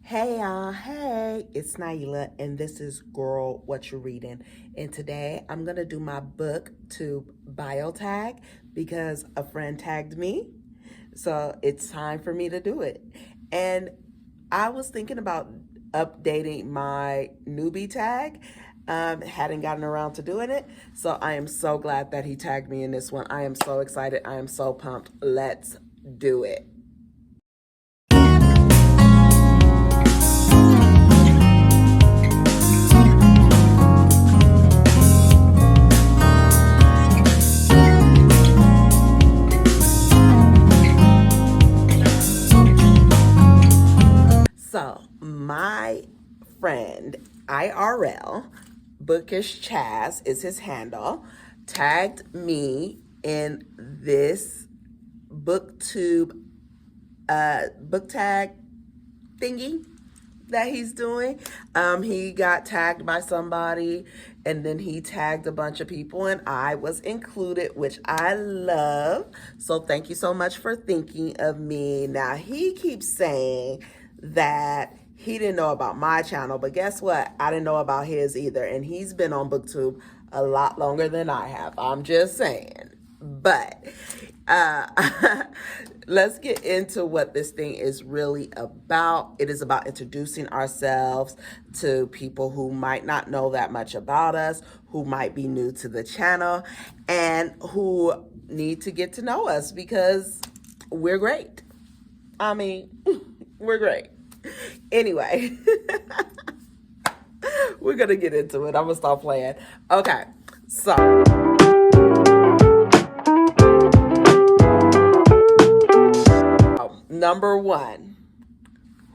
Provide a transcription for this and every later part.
Hey y'all, hey, it's Naila and this is Girl What You Reading. And today I'm gonna do my BookTube Bio Tag because a friend tagged me. So it's time for me to do it. And I was thinking about updating my newbie tag. Hadn't gotten around to doing it. So I am so glad that he tagged me in this one. I am so excited. I am so pumped. Let's do it. So my friend IRL, Bookish Chaz is his handle, tagged me in this BookTube book tag thingy that he's doing. He got tagged by somebody and then he tagged a bunch of people and I was included, which I love. So thank you so much for thinking of me. Now he keeps saying that he didn't know about my channel, but guess what? I didn't know about his either. And he's been on BookTube a lot longer than I have. I'm just saying. But let's get into what this thing is really about. It is about introducing ourselves to people who might not know that much about us, who might be new to the channel, and who need to get to know us because we're great. I mean, we're great. Anyway, we're going to get into it. I'm going to stop playing. Okay, so number one,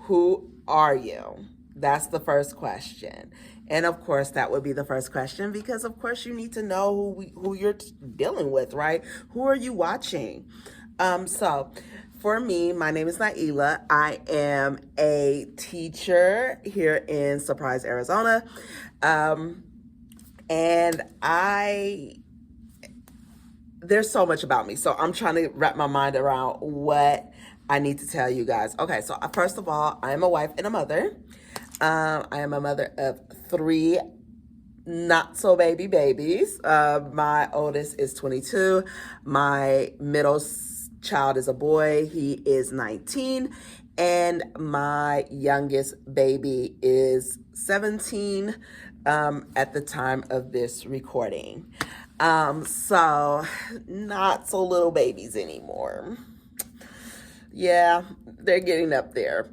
who are you? That's the first question. And of course, that would be the first question because of course you need to know who you're dealing with, right? Who are you watching? So for me, my name is Naila. I am a teacher here in Surprise, Arizona. And there's so much about me. So I'm trying to wrap my mind around what I need to tell you guys. Okay, so first of all, I am a wife and a mother. I am a mother of 3 not so baby babies. My oldest is 22. My middle child is a boy. He is 19. And my youngest baby is 17 at the time of this recording. So not so little babies anymore. Yeah, they're getting up there.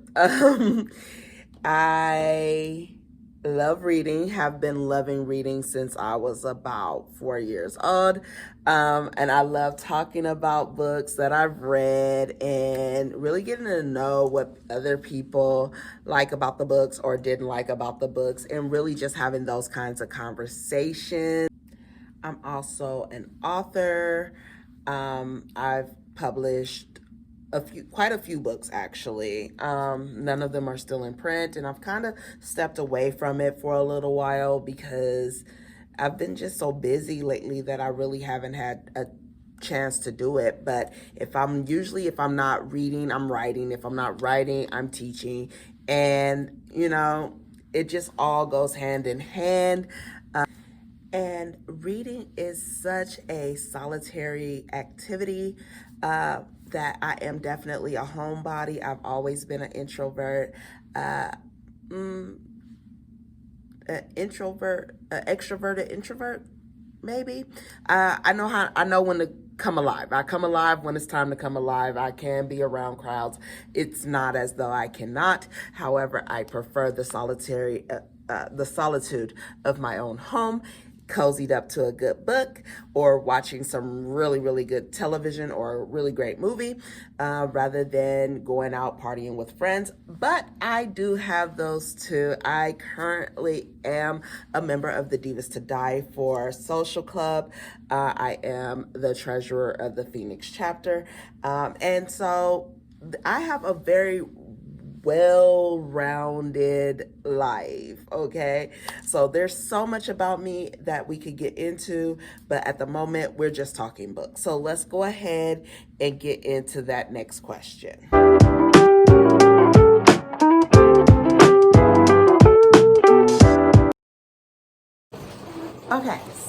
I love reading, have been loving reading since I was about 4 years old. And I love talking about books that I've read and really getting to know what other people like about the books or didn't like about the books and really just having those kinds of conversations. I'm also an author. I've published quite a few books actually. None of them are still in print and I've kind of stepped away from it for a little while because I've been just so busy lately that I really haven't had a chance to do it. But if I'm not reading, I'm writing. If I'm not writing, I'm teaching. And you know, it just all goes hand in hand. And reading is such a solitary activity that I am definitely a homebody. I've always been an introvert, extroverted introvert, maybe. I know when to come alive. I come alive when it's time to come alive. I can be around crowds. It's not as though I cannot. However, I prefer the solitude of my own home, cozied up to a good book or watching some really, really good television or a really great movie rather than going out partying with friends. But I do have those too. I currently am a member of the Divas to Die For social club. I am the treasurer of the Phoenix chapter. And so I have a very well-rounded life, okay? So there's so much about me that we could get into, but at the moment, we're just talking books. So let's go ahead and get into that next question.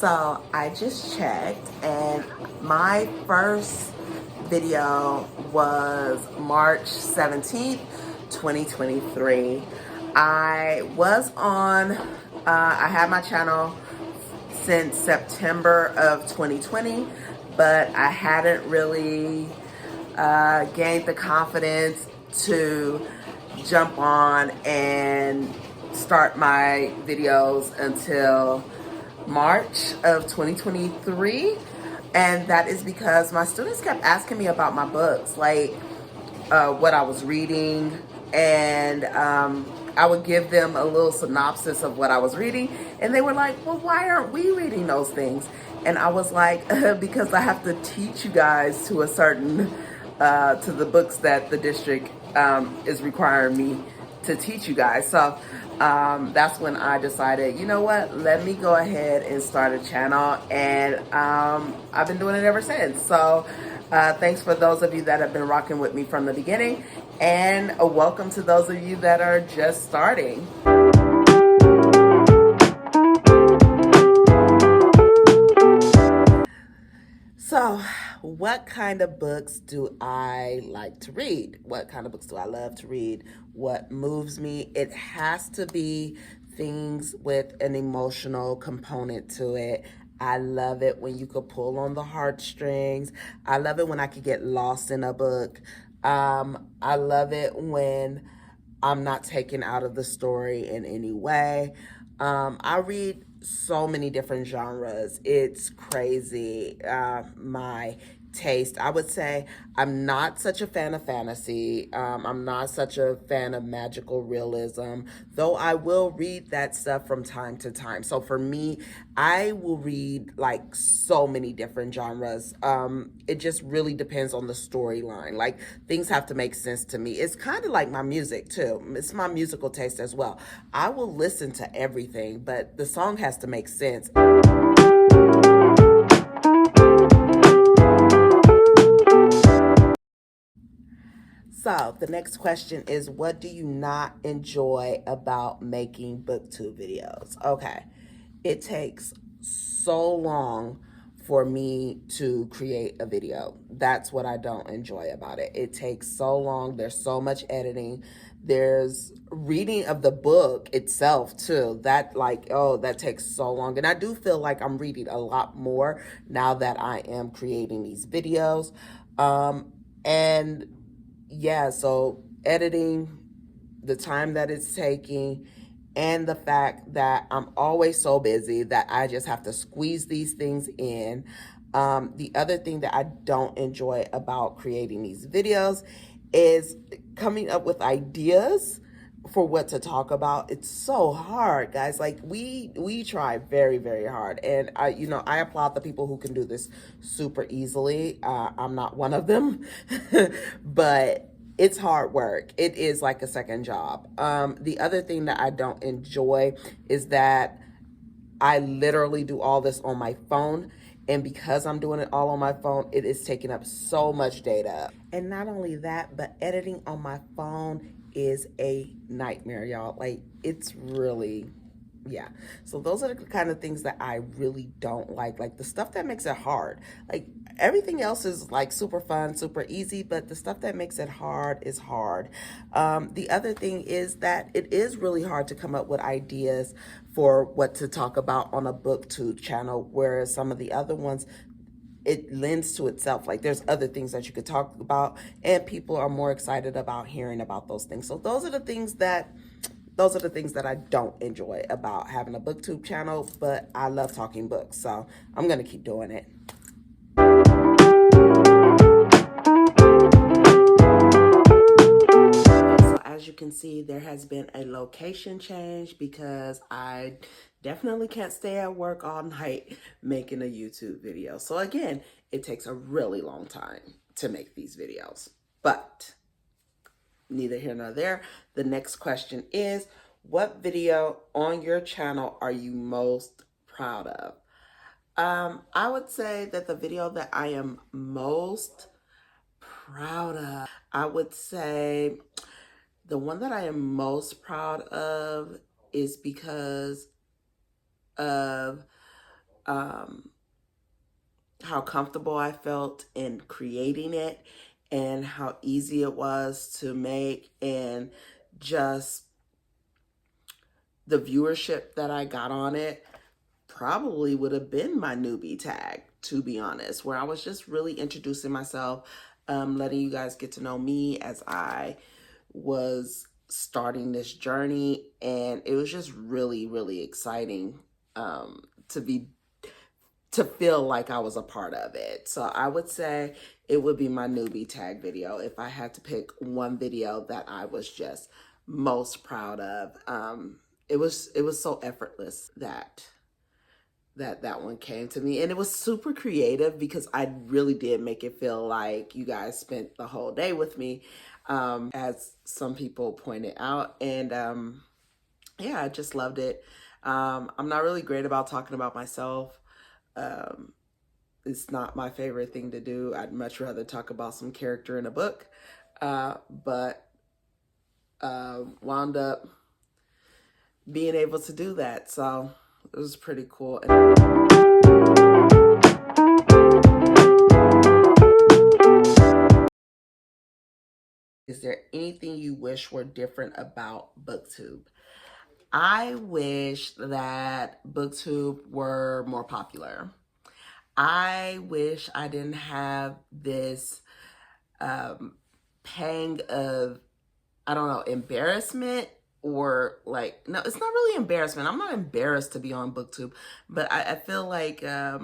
So I just checked, and my first video was March 17th, 2023. I was on, I had my channel since September of 2020, but I hadn't really gained the confidence to jump on and start my videos until March of 2023. And that is because my students kept asking me about my books, like what I was reading, and I would give them a little synopsis of what I was reading, and they were like, well, why aren't we reading those things? And I was like, because I have to teach you guys to a certain, to the books that the district is requiring me to teach you guys. So that's when I decided, you know what, let me go ahead and start a channel, and I've been doing it ever since. So thanks for those of you that have been rocking with me from the beginning, and welcome to those of you that are just starting. So, what kind of books do I like to read? What kind of books do I love to read? What moves me? It has to be things with an emotional component to it. I love it when you could pull on the heartstrings. I love it when I could get lost in a book. I love it when I'm not taken out of the story in any way. I read so many different genres. It's crazy. My taste. I would say I'm not such a fan of fantasy. I'm not such a fan of magical realism, though I will read that stuff from time to time. So for me, I will read like so many different genres. It just really depends on the storyline. Like, things have to make sense to me. It's kind of like my music too. It's my musical taste as well. I will listen to everything, but the song has to make sense. So the next question is, what do you not enjoy about making BookTube videos? Okay, it takes so long for me to create a video. That's what I don't enjoy about it. It takes so long. There's so much editing. There's reading of the book itself too. That that takes so long. And I do feel like I'm reading a lot more now that I am creating these videos. And yeah, so editing, the time that it's taking, and the fact that I'm always so busy that I just have to squeeze these things in. The other thing that I don't enjoy about creating these videos is coming up with ideas for what to talk about. It's so hard, guys. Like, we try very, very hard, and I applaud the people who can do this super easily. I'm not one of them, but it's hard work. It is like a second job. The other thing that I don't enjoy is that I literally do all this on my phone. And because I'm doing it all on my phone, it is taking up so much data. And not only that, but editing on my phone is a nightmare, y'all. Like, it's really, yeah. So those are the kind of things that I really don't like the stuff that makes it hard. Like, everything else is like super fun, super easy, but the stuff that makes it hard is hard. The other thing is that it is really hard to come up with ideas for what to talk about on a BookTube channel, whereas some of the other ones, it lends to itself. Like, there's other things that you could talk about, and people are more excited about hearing about those things. So those are the things that I don't enjoy about having a BookTube channel, but I love talking books, so I'm gonna keep doing it. So as you can see, there has been a location change because I definitely can't stay at work all night making a YouTube video. So again, it takes a really long time to make these videos, but neither here nor there. The next question is, what video on your channel are you most proud of? I would say that the video that I am most proud of, I would say the one that I am most proud of is because of how comfortable I felt in creating it and how easy it was to make, and just the viewership that I got on it probably would have been my newbie tag, to be honest, where I was just really introducing myself, letting you guys get to know me as I was starting this journey. And it was just really, really exciting to feel like I was a part of it. So I would say it would be my newbie tag video if I had to pick one video that I was just most proud of. It was so effortless that one came to me, and it was super creative because I really did make it feel like you guys spent the whole day with me, as some people pointed out. And yeah, I just loved it. I'm not really great about talking about myself. It's not my favorite thing to do. I'd much rather talk about some character in a book, but wound up being able to do that. So it was pretty cool. Is there anything you wish were different about BookTube? I wish that BookTube were more popular. I wish I didn't have this pang of, I don't know, embarrassment, or like, no, it's not really embarrassment. I'm not embarrassed to be on BookTube, but I feel like I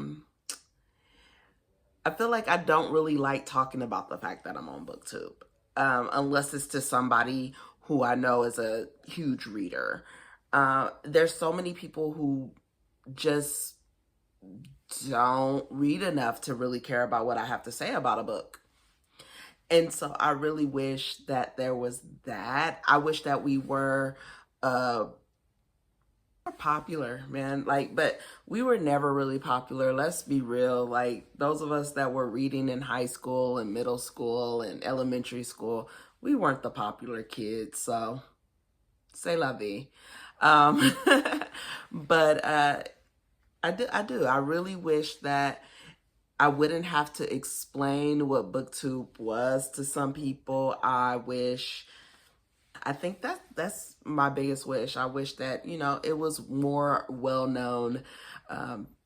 don't really like talking about the fact that I'm on BookTube, unless it's to somebody who I know is a huge reader. There's so many people who just don't read enough to really care about what I have to say about a book. And so I really wish that there was that. I wish that we were popular, man. Like, but we were never really popular. Let's be real. Like, those of us that were reading in high school and middle school and elementary school, we weren't the popular kids. So, c'est la vie. But I do. I really wish that I wouldn't have to explain what BookTube was to some people. I think that's my biggest wish. I wish that, it was more well-known.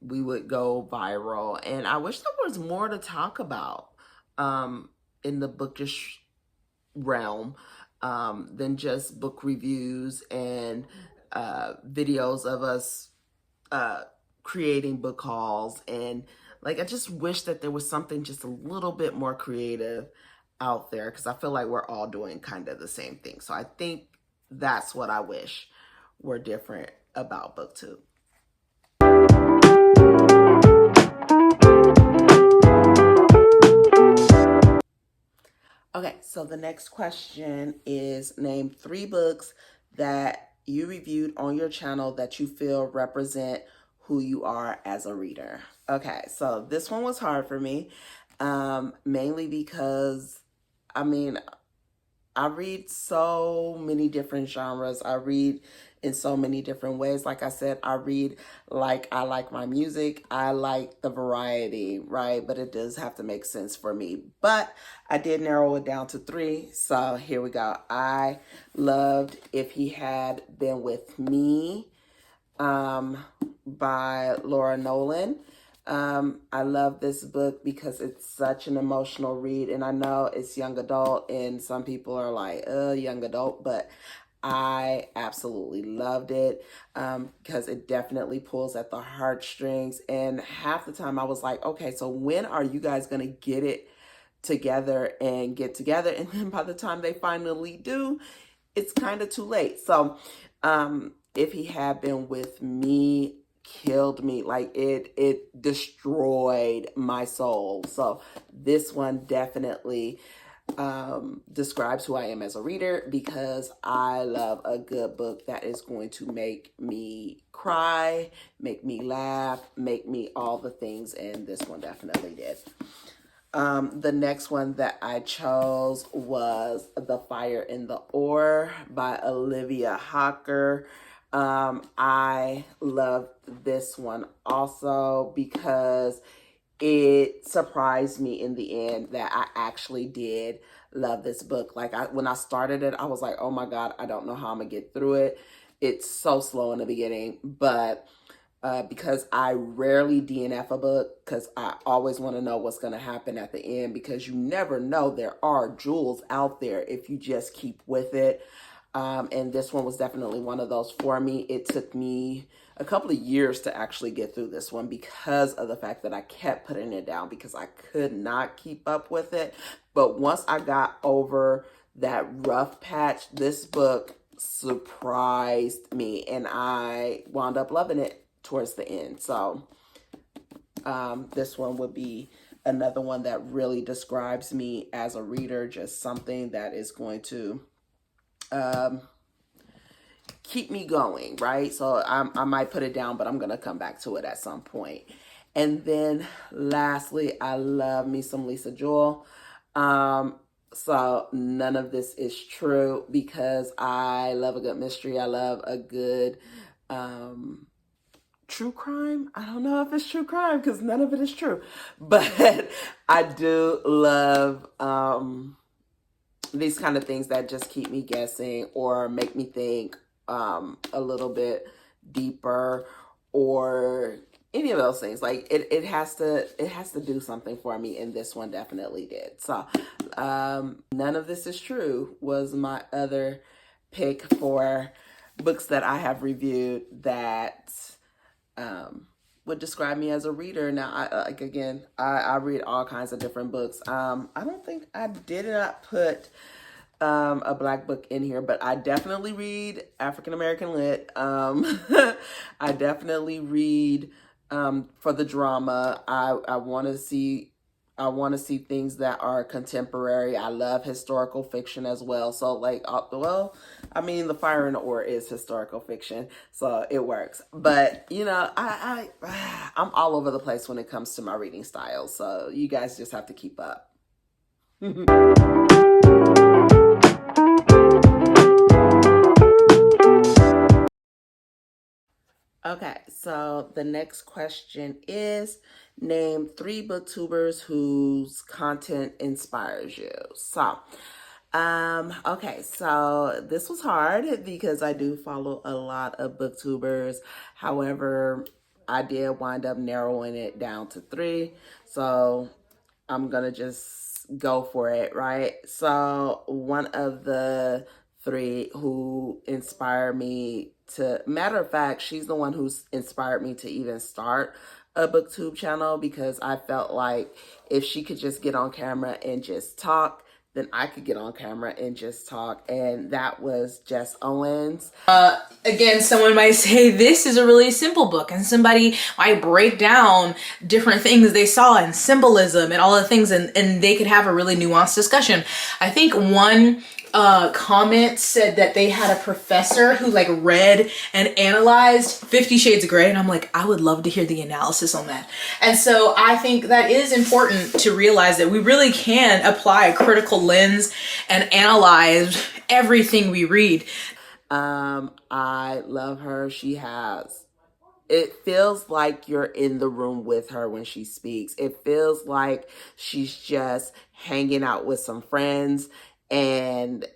We would go viral. And I wish there was more to talk about in the bookish realm than just book reviews and videos of us creating book hauls. And like, I just wish that there was something just a little bit more creative out there, because I feel like we're all doing kind of the same thing. So I think that's what I wish were different about BookTube. Okay, so the next question is, name 3 books that you reviewed on your channel that you feel represent who you are as a reader. Okay, so this one was hard for me, mainly because, I read so many different genres. I read in so many different ways. Like I said, I read like I like my music. I like the variety, right? But it does have to make sense for me. But I did narrow it down to 3. So here we go. I loved If He Had Been With Me by Laura Nolan. I love this book because it's such an emotional read, and I know it's young adult and some people are like, young adult, but I absolutely loved it because it definitely pulls at the heartstrings. And half the time I was like, okay, so when are you guys going to get it together and get together? And then by the time they finally do, it's kind of too late. So If He Had Been With Me killed me. Like, it destroyed my soul. So this one definitely describes who I am as a reader, because I love a good book that is going to make me cry, make me laugh, make me all the things, and this one definitely did. The next one that I chose was The Fire in the Ore by Olivia Hocker. I love this one also because it surprised me in the end that I actually did love this book. Like when I started it, I was like, oh my God, I don't know how I'm gonna get through it. It's so slow in the beginning, but because I rarely DNF a book because I always want to know what's going to happen at the end, because you never know, there are jewels out there if you just keep with it. And this one was definitely one of those for me. It took me a couple of years to actually get through this one because of the fact that I kept putting it down because I could not keep up with it. But once I got over that rough patch, this book surprised me and I wound up loving it towards the end. So this one would be another one that really describes me as a reader, just something that is going to keep me going, right? So I might put it down, but I'm going to come back to it at some point. And then lastly, I love me some Lisa Joel. So none of this is true because I love a good mystery. I love a good true crime. I don't know if it's true crime because none of it is true, but I do love these kind of things that just keep me guessing or make me think a little bit deeper, or any of those things. Like it has to do something for me, and this one definitely did. So none of this is true was my other pick for books that I have reviewed that would describe me as a reader. Now, I read all kinds of different books. I don't think I did not put a Black book in here, but I definitely read African American lit. I definitely read for the drama. I want to see things that are contemporary. I love historical fiction as well. So like, well, I mean, The Fire and the Oar is historical fiction, so it works. But you know, I'm all over the place when it comes to my reading style. So you guys just have to keep up. Okay, so the next question is, name 3 booktubers whose content inspires you. So, okay, so this was hard because I do follow a lot of booktubers. However, I did wind up narrowing it down to 3. So I'm gonna just go for it, right? So one of the 3 who inspired me to, matter of fact, she's the one who's inspired me to even start a BookTube channel, because I felt like if she could just get on camera and just talk, then I could get on camera and just talk. And that was JessOwens. Again, someone might say this is a really simple book, and somebody might break down different things they saw and symbolism and all the things, and they could have a really nuanced discussion. I think one comment said that they had a professor who like read and analyzed 50 Shades of Grey, and I'm like, I would love to hear the analysis on that. And so I think that is important to realize that we really can apply a critical lens and analyze everything we read. I love her. It feels like you're in the room with her when she speaks. It feels like she's just hanging out with some friends and,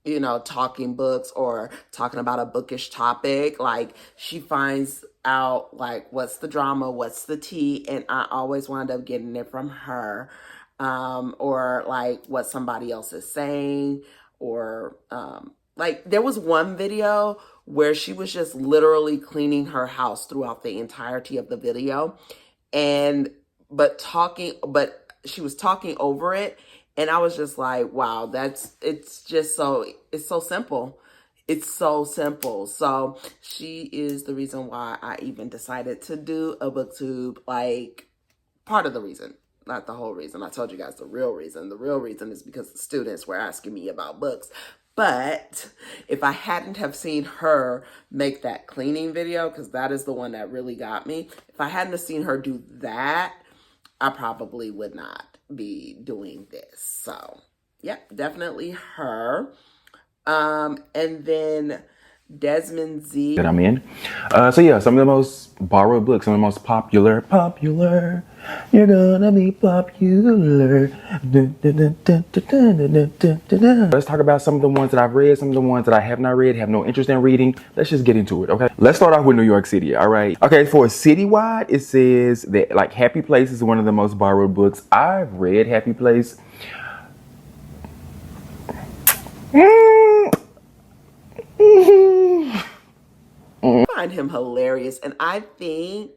you know, talking books or talking about a bookish topic. Like, she finds out, like, what's the drama, what's the tea, and I always wind up getting it from her, or, like, what somebody else is saying, or, like, there was one video where she was just literally cleaning her house throughout the entirety of the video, but she was talking over it, and I was just like, wow, it's so simple. It's so simple. So she is the reason why I even decided to do a BookTube, like, part of the reason. Not the whole reason. I told you guys the real reason. The real reason is because the students were asking me about books. But if I hadn't have seen her make that cleaning video, because that is the one that really got me, if I hadn't have seen her do that, I probably would not be doing this. So, yeah, definitely her. And then DezmondZ. That I'm in. So yeah, some of the most borrowed books, some of the most popular. You're gonna be popular. Let's talk about some of the ones that I've read, some of the ones that I have not read, have no interest in reading. Let's just get into it, okay? Let's start off with New York City, all right? Okay, for citywide, it says that like Happy Place is one of the most borrowed books. I've read Happy Place. I find him hilarious, and I think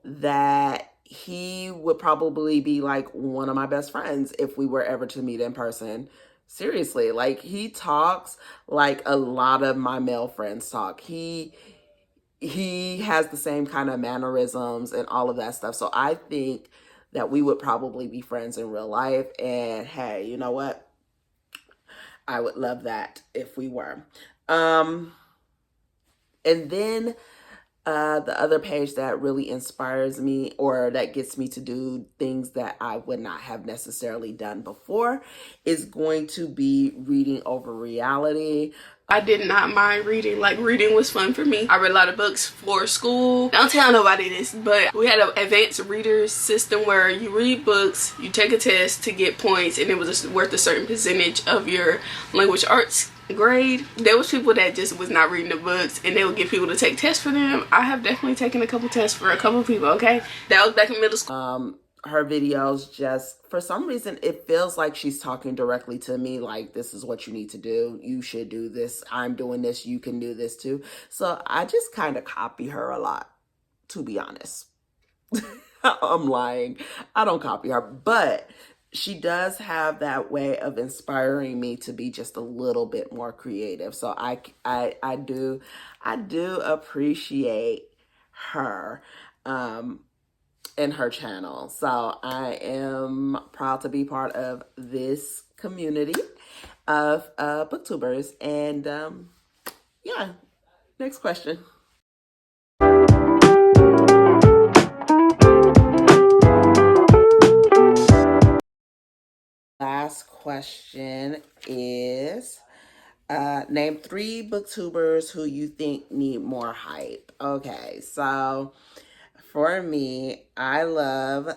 that he would probably be like one of my best friends if we were ever to meet in person. Seriously, like he talks like a lot of my male friends talk. He has the same kind of mannerisms and all of that stuff. So I think that we would probably be friends in real life. And hey, you know what? I would love that if we were. And then the other page that really inspires me or that gets me to do things that I would not have necessarily done before is going to be Reading Over Reality. I did not mind reading. Like, reading was fun for me. I read a lot of books for school. Don't tell nobody this, but we had an advanced readers system where you read books, you take a test to get points, and it was worth a certain percentage of your language arts grade. There was people that just was not reading the books, and they would get people to take tests for them. I have definitely taken a couple tests for a couple people, okay? That was back in middle school. Her videos just, for some reason, it feels like she's talking directly to me, like, this is what you need to do. You should do this. I'm doing this. You can do this too. So I just kind of copy her a lot, to be honest. I'm lying. I don't copy her, but she does have that way of inspiring me to be just a little bit more creative. So I do appreciate her. In her channel. So I am proud to be part of this community of booktubers. And yeah, next question. Last question is, name 3 booktubers who you think need more hype. Okay, so for me, I love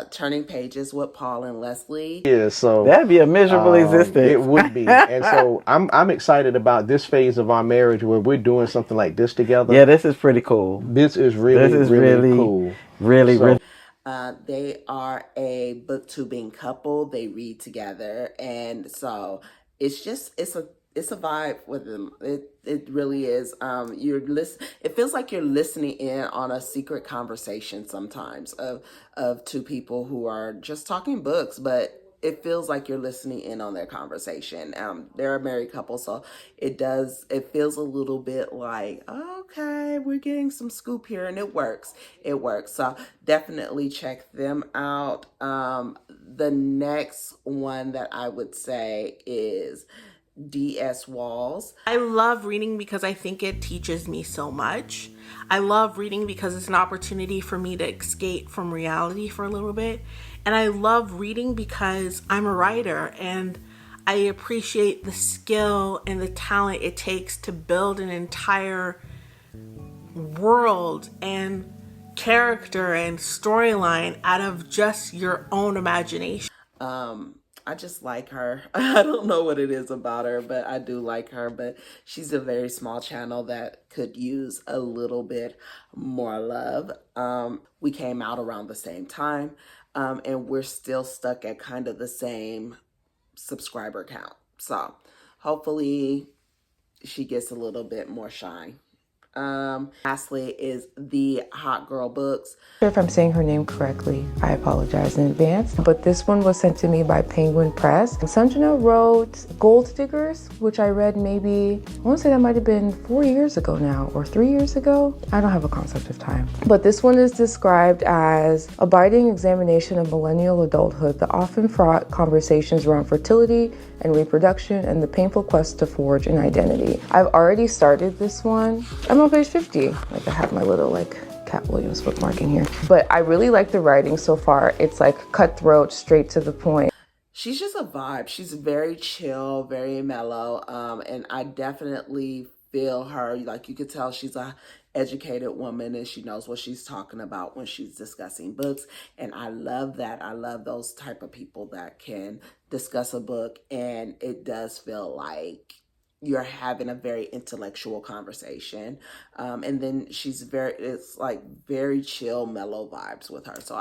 Turning Pages with Paul and Leslie. Yeah, so that'd be a miserable existence. It would be. And so I'm excited about this phase of our marriage where we're doing something like this together. Yeah, this is pretty cool. This is really cool. Really. They are a booktubing couple. They read together, and so it's a vibe with them. It really is. It feels like you're listening in on a secret conversation sometimes of 2 people who are just talking books, but it feels like you're listening in on their conversation. They're a married couple, so it feels a little bit like, okay, we're getting some scoop here, and it works. So definitely check them out. The next one that I would say is dswalls. I love reading because I think it teaches me so much. I love reading because it's an opportunity for me to escape from reality for a little bit. And I love reading because I'm a writer and I appreciate the skill and the talent it takes to build an entire world and character and storyline out of just your own imagination. I just like her. I don't know what it is about her, but I do like her. But she's a very small channel that could use a little bit more love. We came out around the same time, and we're still stuck at kind of the same subscriber count. So hopefully she gets a little bit more shine. Lastly is theehottgirlbooks. If I'm saying her name correctly, I apologize in advance. But this one was sent to me by Penguin Press. Sanjana wrote Gold Diggers, which I read maybe, I want to say that might have been 4 years ago now, or 3 years ago. I don't have a concept of time. But this one is described as a biting examination of millennial adulthood, the often fraught conversations around fertility and reproduction, and the painful quest to forge an identity. I've already started this one. I'm on page 50. Like, I have my little Cat Williams bookmark in here. But I really like the writing so far. It's like cutthroat, straight to the point. She's just a vibe. She's very chill, very mellow, and I definitely feel her. Like, you could tell she's a educated woman and she knows what she's talking about when she's discussing books. And I love that. I love those type of people that can discuss a book and it does feel like you're having a very intellectual conversation. And then it's like very chill, mellow vibes with her. So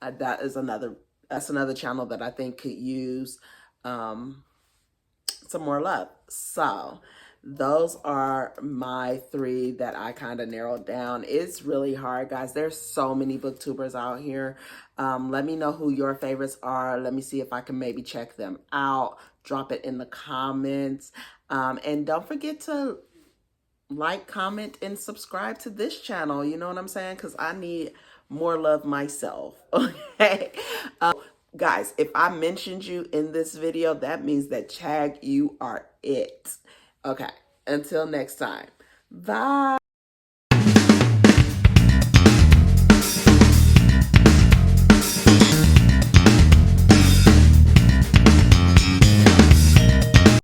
that's another channel that I think could use some more love. So those are my 3 that I kind of narrowed down. It's really hard, guys. There's so many booktubers out here. Let me know who your favorites are. Let me see if I can maybe check them out. Drop it in the comments. And don't forget to like, comment, and subscribe to this channel. You know what I'm saying? Because I need more love myself. Okay. Guys, if I mentioned you in this video, that means that Chag, you are it. Okay, until next time. Bye.